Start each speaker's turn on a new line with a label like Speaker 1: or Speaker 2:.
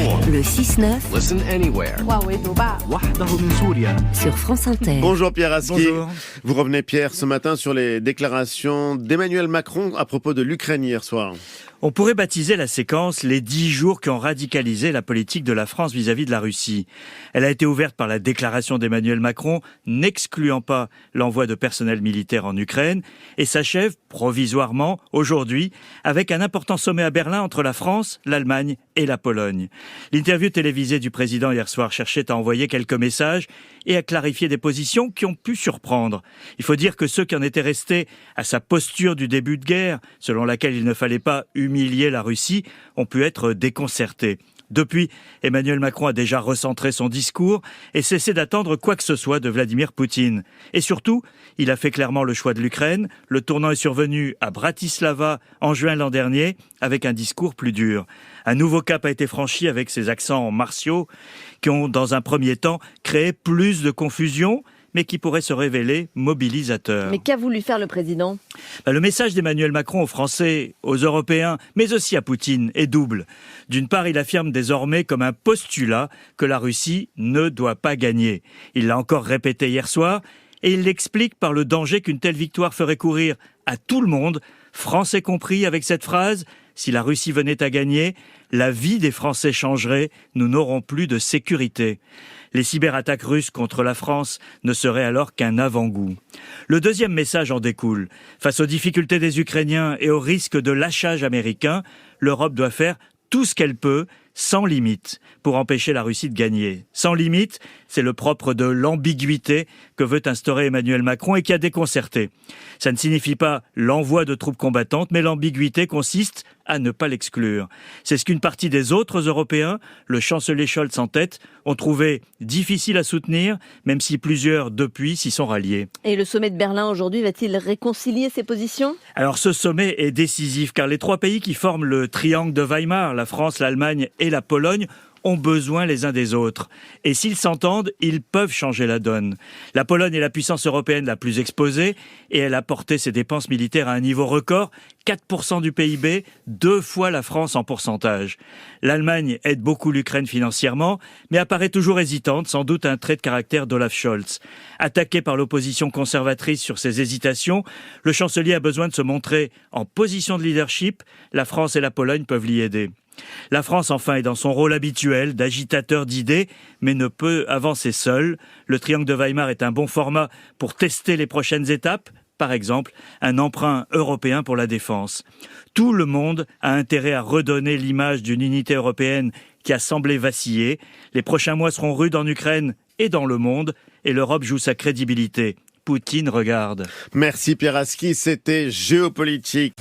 Speaker 1: Le 6-9
Speaker 2: Listen anywhere.
Speaker 1: sur France Inter.
Speaker 3: Bonjour Pierre Aski.
Speaker 4: Bonjour.
Speaker 3: Vous revenez Pierre ce matin sur les déclarations d'Emmanuel Macron à propos de l'Ukraine hier soir.
Speaker 4: On pourrait baptiser la séquence les 10 jours qui ont radicalisé la politique de la France vis-à-vis de la Russie. Elle a été ouverte par la déclaration d'Emmanuel Macron, n'excluant pas l'envoi de personnel militaire en Ukraine, et s'achève provisoirement aujourd'hui avec un important sommet à Berlin entre la France, l'Allemagne et la Pologne. L'interview télévisée du président hier soir cherchait à envoyer quelques messages et à clarifier des positions qui ont pu surprendre. Il faut dire que ceux qui en étaient restés à sa posture du début de guerre, selon laquelle il ne fallait pas humilier la Russie, ont pu être déconcertés. Depuis, Emmanuel Macron a déjà recentré son discours et cessé d'attendre quoi que ce soit de Vladimir Poutine. Et surtout, il a fait clairement le choix de l'Ukraine. Le tournant est survenu à Bratislava en juin l'an dernier avec un discours plus dur. Un nouveau cap a été franchi avec ses accents martiaux qui ont, dans un premier temps, créé plus de confusion, mais qui pourrait se révéler mobilisateur.
Speaker 5: Mais qu'a voulu faire le président ?
Speaker 4: Le message d'Emmanuel Macron aux Français, aux Européens, mais aussi à Poutine est double. D'une part, il affirme désormais comme un postulat que la Russie ne doit pas gagner. Il l'a encore répété hier soir et il l'explique par le danger qu'une telle victoire ferait courir à tout le monde, Français compris, avec cette phrase « Si la Russie venait à gagner, la vie des Français changerait, nous n'aurons plus de sécurité ». Les cyberattaques russes contre la France ne seraient alors qu'un avant-goût. Le deuxième message en découle. Face aux difficultés des Ukrainiens et au risque de lâchage américain, l'Europe doit faire tout ce qu'elle peut, sans limite, pour empêcher la Russie de gagner. Sans limite, c'est le propre de l'ambiguïté que veut instaurer Emmanuel Macron et qui a déconcerté. Ça ne signifie pas l'envoi de troupes combattantes, mais l'ambiguïté consiste à ne pas l'exclure. C'est ce qu'une partie des autres Européens, le chancelier Scholz en tête, ont trouvé difficile à soutenir, même si plusieurs depuis s'y sont ralliés.
Speaker 5: Et le sommet de Berlin aujourd'hui va-t-il réconcilier ses positions ?
Speaker 4: Alors ce sommet est décisif car les trois pays qui forment le triangle de Weimar, la France, l'Allemagne et la Pologne, ont besoin les uns des autres. Et s'ils s'entendent, ils peuvent changer la donne. La Pologne est la puissance européenne la plus exposée et elle a porté ses dépenses militaires à un niveau record, 4% du PIB, 2 fois la France en pourcentage. L'Allemagne aide beaucoup l'Ukraine financièrement, mais apparaît toujours hésitante, sans doute un trait de caractère d'Olaf Scholz. Attaqué par l'opposition conservatrice sur ses hésitations, le chancelier a besoin de se montrer en position de leadership. La France et la Pologne peuvent l'y aider. La France, enfin, est dans son rôle habituel d'agitateur d'idées, mais ne peut avancer seule. Le triangle de Weimar est un bon format pour tester les prochaines étapes. Par exemple, un emprunt européen pour la défense. Tout le monde a intérêt à redonner l'image d'une unité européenne qui a semblé vaciller. Les prochains mois seront rudes en Ukraine et dans le monde, et l'Europe joue sa crédibilité. Poutine regarde.
Speaker 3: Merci Pierre Aski, c'était Géopolitique.